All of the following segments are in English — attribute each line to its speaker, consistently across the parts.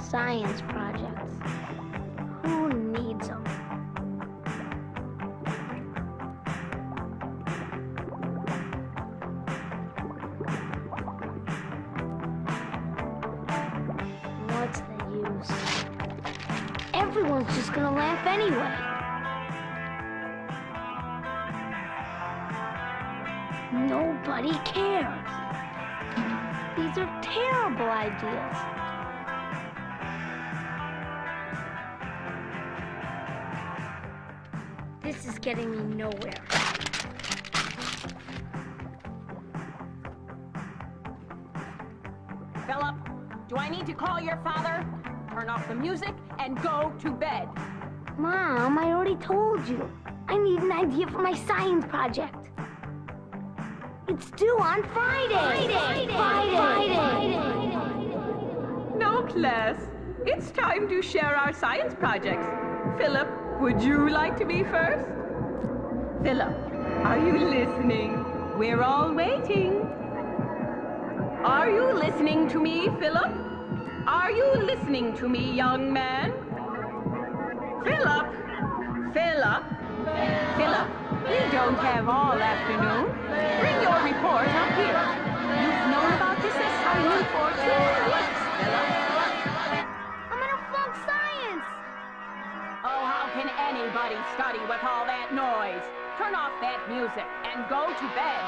Speaker 1: science projects. Who needs them? What's the use? Everyone's just gonna laugh anyway. Nobody cares. These are terrible ideas. This is getting me nowhere.
Speaker 2: Philip, do I need to call your father? Turn off the music and go to bed.
Speaker 1: Mom, I already told you. I need an idea for my science project. It's due on Friday. Friday.
Speaker 3: Now, class, it's time to share our science projects. Philip, would you like to be first? Philip, are you listening? We're all waiting. Are you listening to me, Philip? Are you listening to me, young man? Philip! Philip! Philip, we don't have all afternoon. Bring your report up here. You've known about this assignment for 2 weeks, Philip.
Speaker 1: I'm gonna flunk science.
Speaker 2: Oh, how can anybody study with all that noise? Turn off that music and go to bed.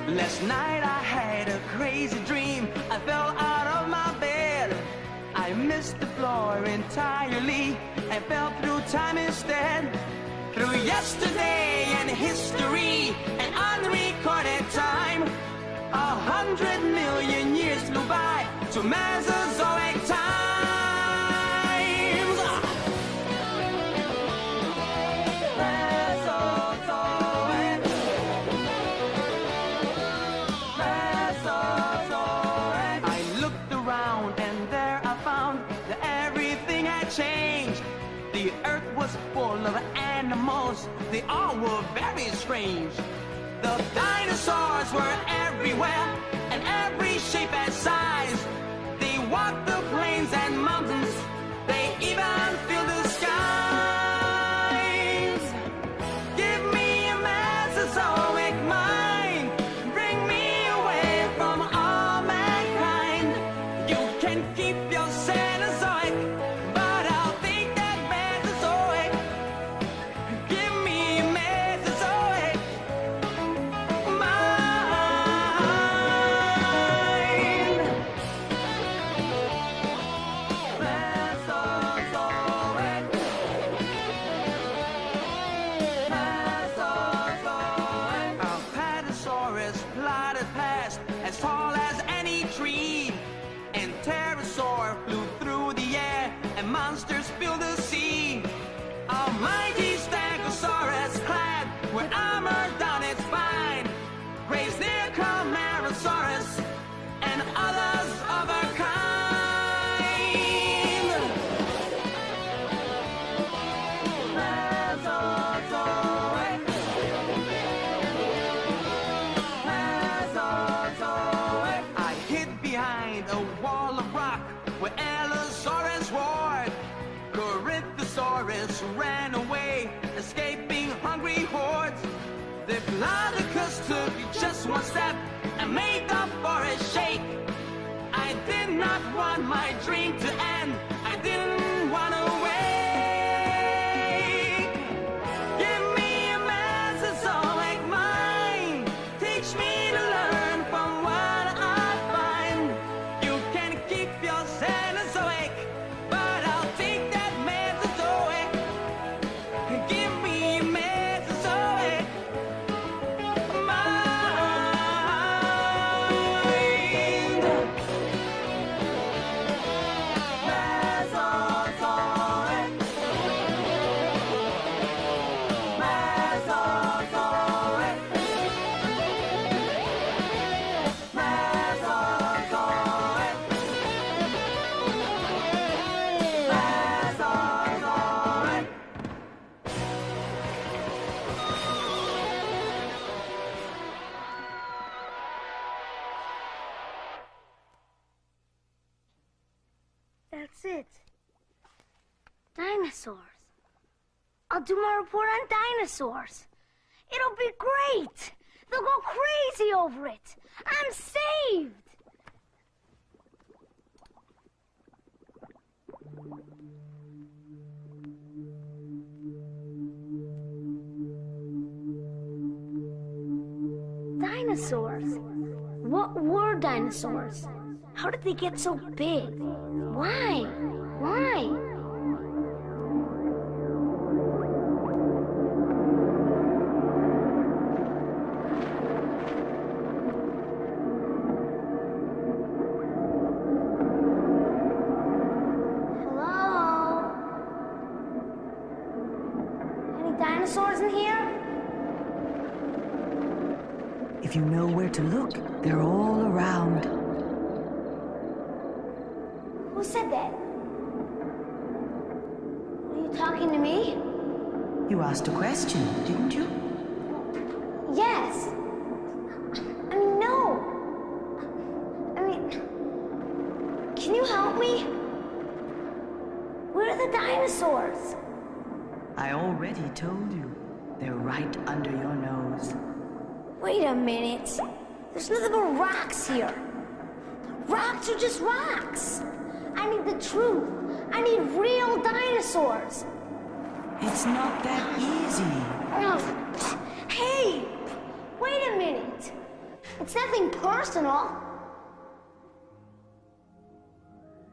Speaker 4: Last night I had a crazy dream. I fell out of my bed. I missed the floor entirely and fell through time instead. Through yesterday and history and unrecorded time, 100 million years flew by to Mesozoic times. The earth was full of animals, they all were very strange. The dinosaurs were everywhere, and every shape and size. They walked the plains and mountains, they even filled the skies. Give me a Mesozoic mind, bring me away from all mankind. You can keep your Cenozoic, as tall as any tree, and pterosaur flew through the air, and monsters filled the sea. A mighty stegosaurus clad with armor down its spine grazed near Camarasaurus and others of her kind. Mesozoic. I hid behind a wall of rock where Allosaurus roared. Corythosaurus ran away, escaping hungry hordes. Diplodocus took just one step and made the forest shake. I did not want my dream to end. I didn't want to wake. Give me a Mesozoic mind. Teach me to learn from what I find. You can keep your Cenozoic, but I'll take that Mesozoic. Give me a Mesozoic mind.
Speaker 1: Dinosaurs. I'll do my report on dinosaurs. It'll be great. They'll go crazy over it. I'm saved. Dinosaurs. What were dinosaurs? How did they get so big? Why? Why? Hello? Any dinosaurs in here?
Speaker 5: If you know where to look, they're all around.
Speaker 1: Who said that? Are you talking to me?
Speaker 5: You asked a question, didn't you?
Speaker 1: Yes. I mean, no. I mean, can you help me? Where are the dinosaurs?
Speaker 5: I already told you. They're right under your nose.
Speaker 1: Wait a minute. There's nothing but rocks here. Rocks are just rocks. I need the truth. I need real dinosaurs.
Speaker 5: It's not that easy.
Speaker 1: Ugh. Hey, wait a minute. It's nothing personal.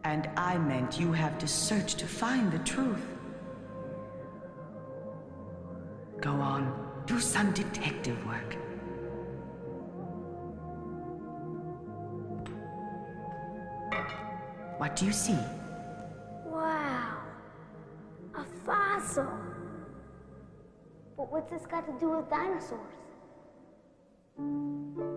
Speaker 5: And I meant you have to search to find the truth. Go on, do some detective work. What do you see?
Speaker 1: Wow. A fossil. But what's this got to do with dinosaurs?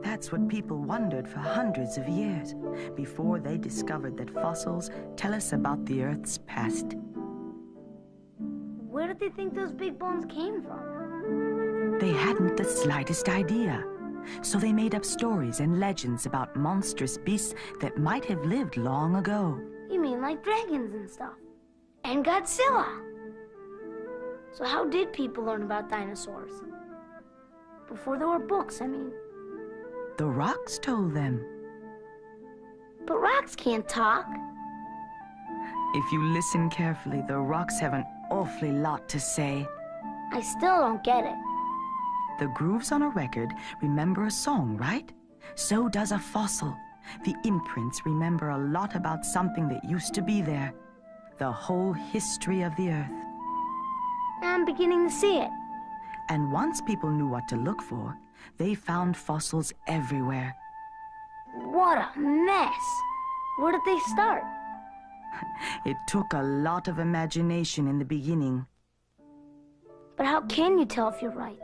Speaker 5: That's what people wondered for hundreds of years, before they discovered that fossils tell us about the Earth's past.
Speaker 1: Where did they think those big bones came from?
Speaker 5: They hadn't the slightest idea. So they made up stories and legends about monstrous beasts that might have lived long ago.
Speaker 1: You mean like dragons and stuff? And Godzilla? So how did people learn about dinosaurs? Before there were books, I mean.
Speaker 5: The rocks told them.
Speaker 1: But rocks can't talk.
Speaker 5: If you listen carefully, the rocks have an awfully lot to say.
Speaker 1: I still don't get it.
Speaker 5: The grooves on a record remember a song, right? So does a fossil. The imprints remember a lot about something that used to be there. The whole history of the Earth.
Speaker 1: I'm beginning to see it.
Speaker 5: And once people knew what to look for, they found fossils everywhere.
Speaker 1: What a mess. Where did they start?
Speaker 5: It took a lot of imagination in the beginning.
Speaker 1: But how can you tell if you're right?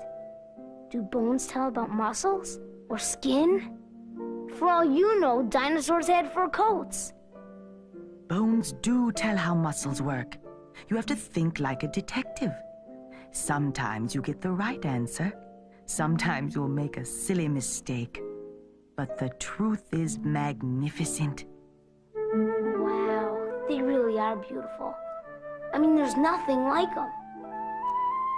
Speaker 1: Do bones tell about muscles? Or skin? For all you know, dinosaurs had fur coats.
Speaker 5: Bones do tell how muscles work. You have to think like a detective. Sometimes you get the right answer. Sometimes you'll make a silly mistake. But the truth is magnificent.
Speaker 1: Wow, they really are beautiful. I mean, there's nothing like them.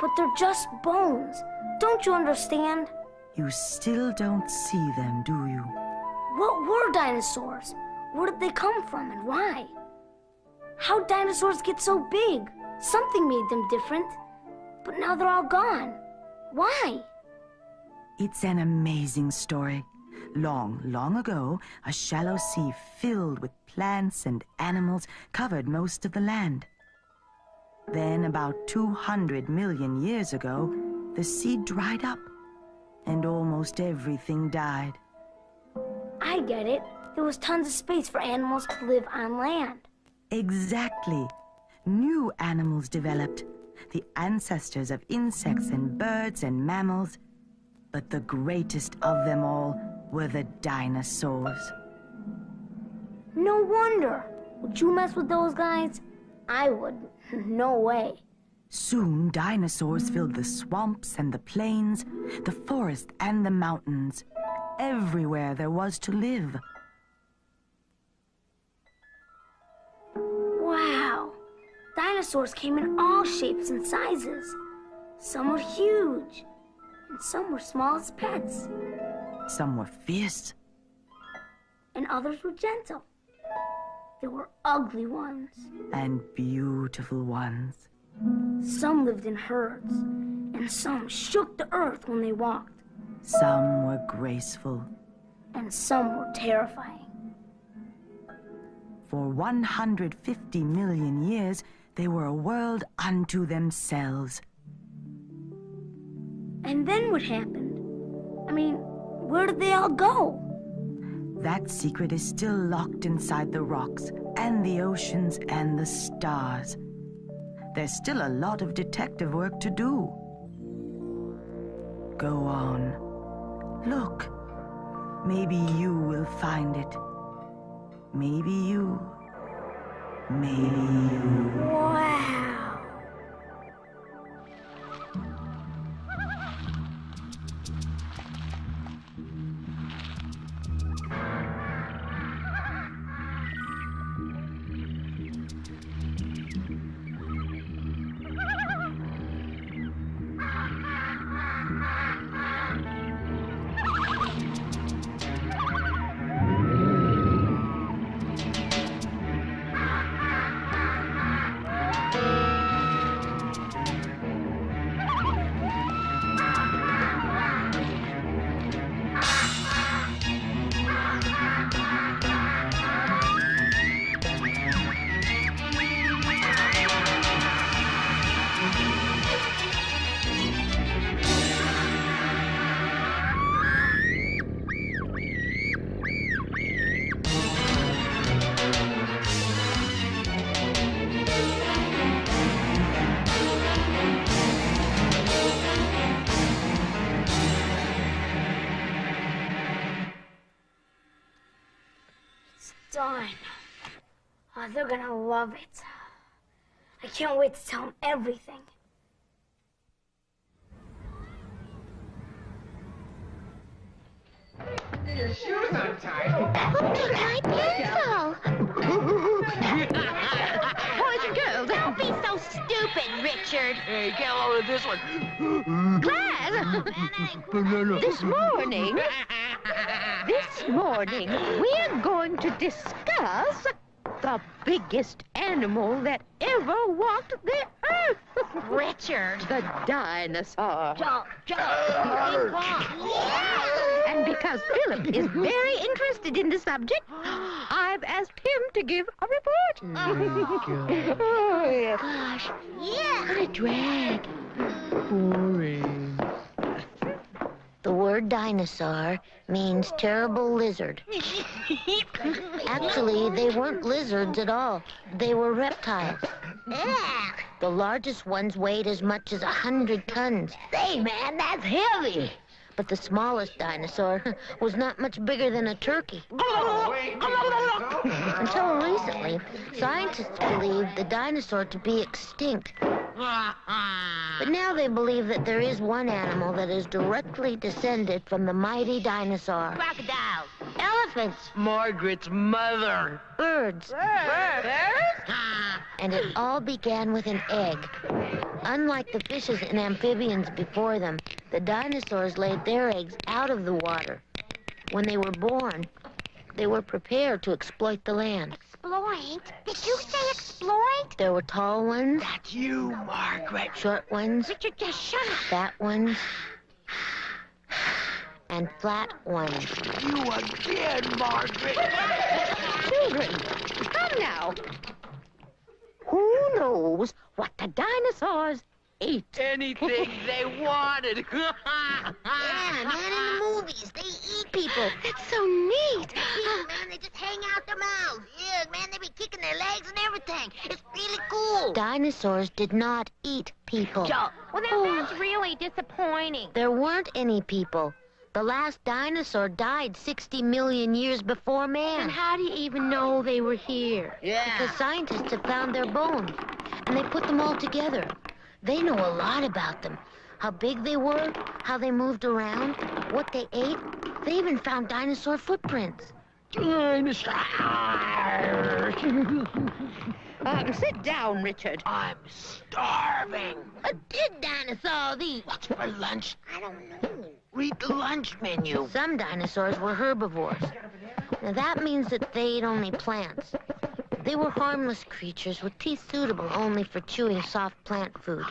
Speaker 1: But they're just bones. Don't you understand?
Speaker 5: You still don't see them, do you?
Speaker 1: What were dinosaurs? Where did they come from and why? How'd dinosaurs get so big? Something made them different. But now they're all gone. Why?
Speaker 5: It's an amazing story. Long, long ago, a shallow sea filled with plants and animals covered most of the land. Then, about 200 million years ago, the sea dried up, and almost everything died.
Speaker 1: I get it. There was tons of space for animals to live on land.
Speaker 5: Exactly. New animals developed, the ancestors of insects and birds and mammals. But the greatest of them all were the dinosaurs.
Speaker 1: No wonder. Would you mess with those guys? I wouldn't. No way.
Speaker 5: Soon, dinosaurs filled the swamps and the plains, the forest and the mountains, everywhere there was to live.
Speaker 1: Wow. Dinosaurs dinosaurs came in all shapes and sizes. Some were huge, and some were small as pets,
Speaker 5: Some were fierce,
Speaker 1: and others were gentle. There were ugly ones.
Speaker 5: and beautiful ones.
Speaker 1: Some lived in herds, and some shook the earth when they walked,
Speaker 5: Some were graceful.
Speaker 1: and some were terrifying.
Speaker 5: For 150 million years, they were a world unto themselves.
Speaker 1: And then what happened? I mean, where did they all go?
Speaker 5: That secret is still locked inside the rocks and the oceans and the stars. There's still a lot of detective work to do. Go on. Look. Maybe you will find it. Maybe you. Maybe you.
Speaker 1: Wow. Done. Oh, they're gonna love it. I can't wait to tell them everything.
Speaker 6: Your shoes untied.
Speaker 7: My pencil! Boys and girls, don't be so stupid, Richard.
Speaker 6: Hey, get a load of this one.
Speaker 7: Class, this morning, we're going to discuss the biggest animal that ever walked the earth.
Speaker 1: Richard.
Speaker 7: The dinosaur.
Speaker 1: Jump.
Speaker 7: And because Philip is very interested in the subject, I've asked him to give a report. Oh, yeah. Gosh, yeah. What a drag.
Speaker 6: Boring.
Speaker 7: The word dinosaur means terrible lizard. Actually, they weren't lizards at all. They were reptiles. The largest ones weighed as much as 100 tons. Hey, man, that's heavy. But the smallest dinosaur was not much bigger than a turkey. Until recently, scientists believed the dinosaur to be extinct. But now they believe that there is one animal that is directly descended from the mighty dinosaur. Crocodiles, elephants,
Speaker 6: Margaret's mother.
Speaker 7: birds. And it all began with an egg. Unlike the fishes and amphibians before them, the dinosaurs laid their eggs out of the water. When they were born, they were prepared to exploit the land.
Speaker 1: Exploit? Did you say exploit?
Speaker 7: There were tall ones,
Speaker 6: That's you, Margaret.
Speaker 7: short ones,
Speaker 1: Richard, just shut up.
Speaker 7: fat ones, and flat ones.
Speaker 6: You again, Margaret.
Speaker 7: Children, come now. Who knows what the dinosaurs ate?
Speaker 6: Anything they wanted.
Speaker 7: Yeah, man, in the movies, they eat people.
Speaker 1: That's so neat.
Speaker 7: Man, they just hang out their mouths. Yeah, man, they be kicking their legs and everything. It's really cool. Dinosaurs did not eat people.
Speaker 1: Well, that's really disappointing.
Speaker 7: There weren't any people. The last dinosaur died 60 million years before man.
Speaker 1: And how do you even know they were here?
Speaker 7: Because scientists have found their bones, and they put them all together. They know a lot about them. How big they were, how they moved around, what they ate. They even found dinosaur footprints. Sit down, Richard.
Speaker 6: I'm starving.
Speaker 7: Did dinosaurs eat?
Speaker 6: What's for lunch?
Speaker 7: I don't know.
Speaker 6: Read the lunch menu.
Speaker 7: Some dinosaurs were herbivores. Now that means that they ate only plants. They were harmless creatures with teeth suitable only for chewing soft plant food.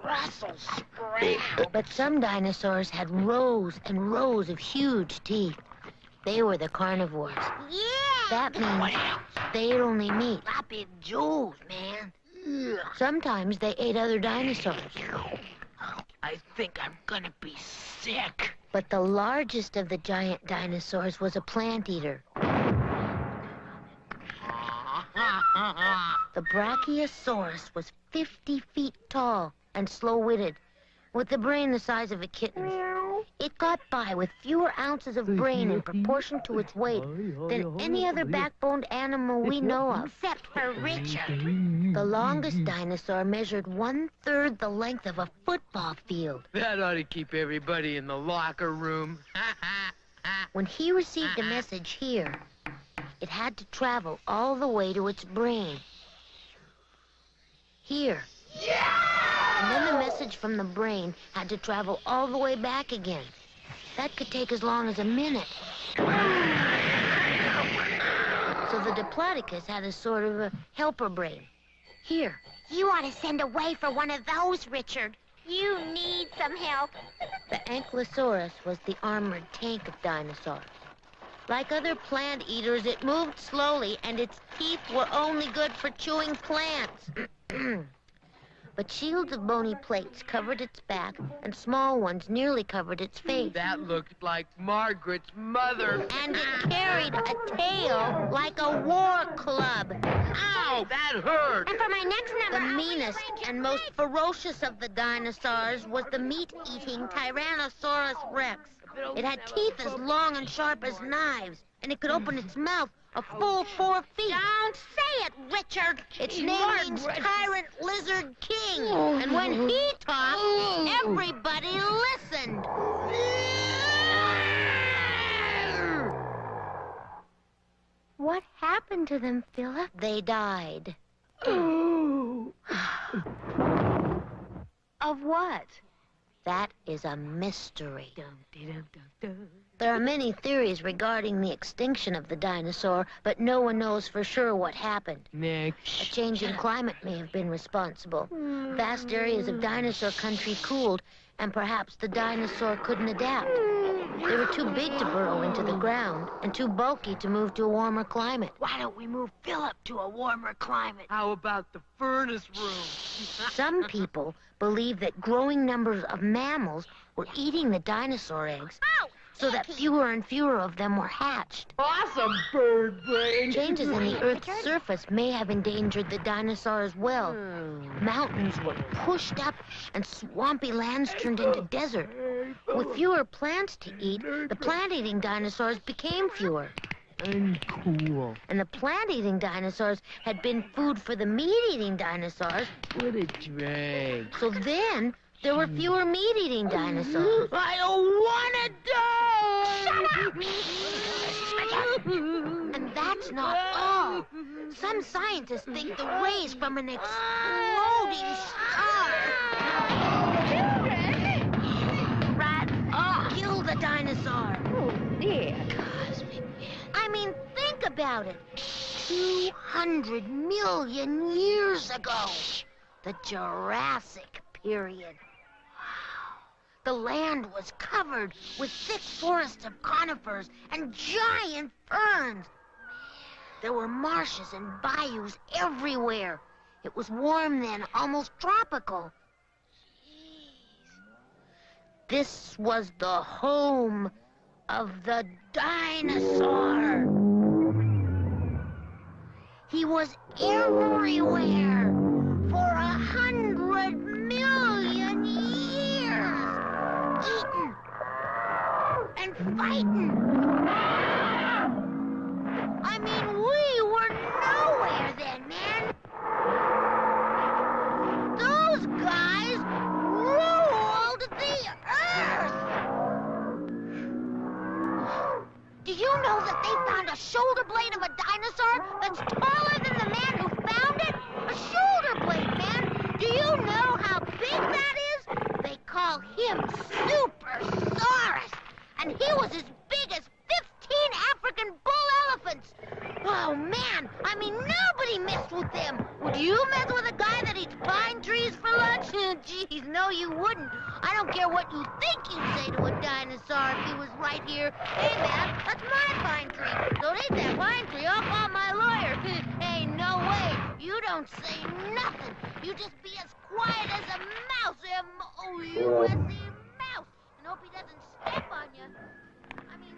Speaker 6: Brussels sprout.
Speaker 7: But some dinosaurs had rows and rows of huge teeth. They were the carnivores.
Speaker 6: Yeah.
Speaker 7: That means they ate only meat.
Speaker 6: Sloppy jewels, man.
Speaker 7: Sometimes they ate other dinosaurs.
Speaker 6: I think I'm gonna be sick.
Speaker 7: But the largest of the giant dinosaurs was a plant eater. The Brachiosaurus was 50 feet tall and slow-witted, with a brain the size of a kitten. It got by with fewer ounces of brain in proportion to its weight than any other backboned animal we know of.
Speaker 6: Except for Richard.
Speaker 7: The longest dinosaur measured 1/3 the length of a football field.
Speaker 6: That ought to keep everybody in the locker room.
Speaker 7: When he received a message here, it had to travel all the way to its brain. Here. And then the message from the brain had to travel all the way back again. That could take as long as a minute. So the Diplodocus had a sort of a helper brain. Here.
Speaker 8: You ought to send away for one of those, Richard. You need some help.
Speaker 7: The Ankylosaurus was the armored tank of dinosaurs. Like other plant eaters, it moved slowly, and its teeth were only good for chewing plants. But shields of bony plates covered its back, and small ones nearly covered its face.
Speaker 6: That looked like Margaret's mother.
Speaker 7: And it carried a tail like a war club.
Speaker 6: Ow, that hurt.
Speaker 8: And for my next number,
Speaker 7: The meanest and most ferocious of the dinosaurs was the meat-eating Tyrannosaurus Rex. It had teeth as long and sharp as knives, and it could open its mouth a full 4 feet.
Speaker 8: Don't say it, Richard.
Speaker 7: Its name means Tyrant Lizard King, and when he talked, everybody listened. What happened to them, Philip? They died.
Speaker 3: Of what?
Speaker 7: That is a mystery. There are many theories regarding the extinction of the dinosaur, but no one knows for sure what happened.
Speaker 6: Next.
Speaker 7: A change in climate may have been responsible. Vast areas of dinosaur country cooled, and perhaps the dinosaur couldn't adapt. They were too big to burrow into the ground, and too bulky to move to a warmer climate.
Speaker 6: Why don't we move Philip to a warmer climate? How about the furnace room?
Speaker 7: Some people believe that growing numbers of mammals were eating the dinosaur eggs, so that fewer and fewer of them were hatched.
Speaker 6: Awesome, bird brain.
Speaker 7: Changes in the Earth's surface may have endangered the dinosaur as well. Mountains were pushed up, and swampy lands turned into desert. With fewer plants to eat, the plant-eating dinosaurs became fewer.
Speaker 6: Uncool.
Speaker 7: And the plant-eating dinosaurs had been food for the meat-eating dinosaurs.
Speaker 6: What a drag.
Speaker 7: So then, there were fewer meat-eating dinosaurs.
Speaker 6: I don't want to die!
Speaker 8: Shut up!
Speaker 7: And that's not all. Some scientists think the rays from an exploding star kill the dinosaur.
Speaker 3: Oh, dear.
Speaker 7: I mean, think about it. 200 million years ago. The Jurassic period. The land was covered with thick forests of conifers and giant ferns. There were marshes and bayous everywhere. It was warm then, almost tropical. This was the home of the dinosaur. He was everywhere for 100 million years, eating and fighting. I mean, we were nowhere then, man. Those guys ruled the earth. Do you know that they found a shoulder blade of a dinosaur with them. Would you mess with a guy that eats pine trees for lunch? Jeez, no, you wouldn't. I don't care what you think you'd say to a dinosaur if he was right here. Hey, man, that's my pine tree. Don't eat that pine tree. I'll call my lawyer. Hey, no way. You don't say nothing. You just be as quiet as a mouse. M-O-U-S-E, mouse. And hope he doesn't step on you. I mean...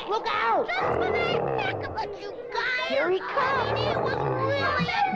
Speaker 8: Look out!
Speaker 7: Just for the heck of it, you guys!
Speaker 8: Here he comes!
Speaker 7: I mean, it was really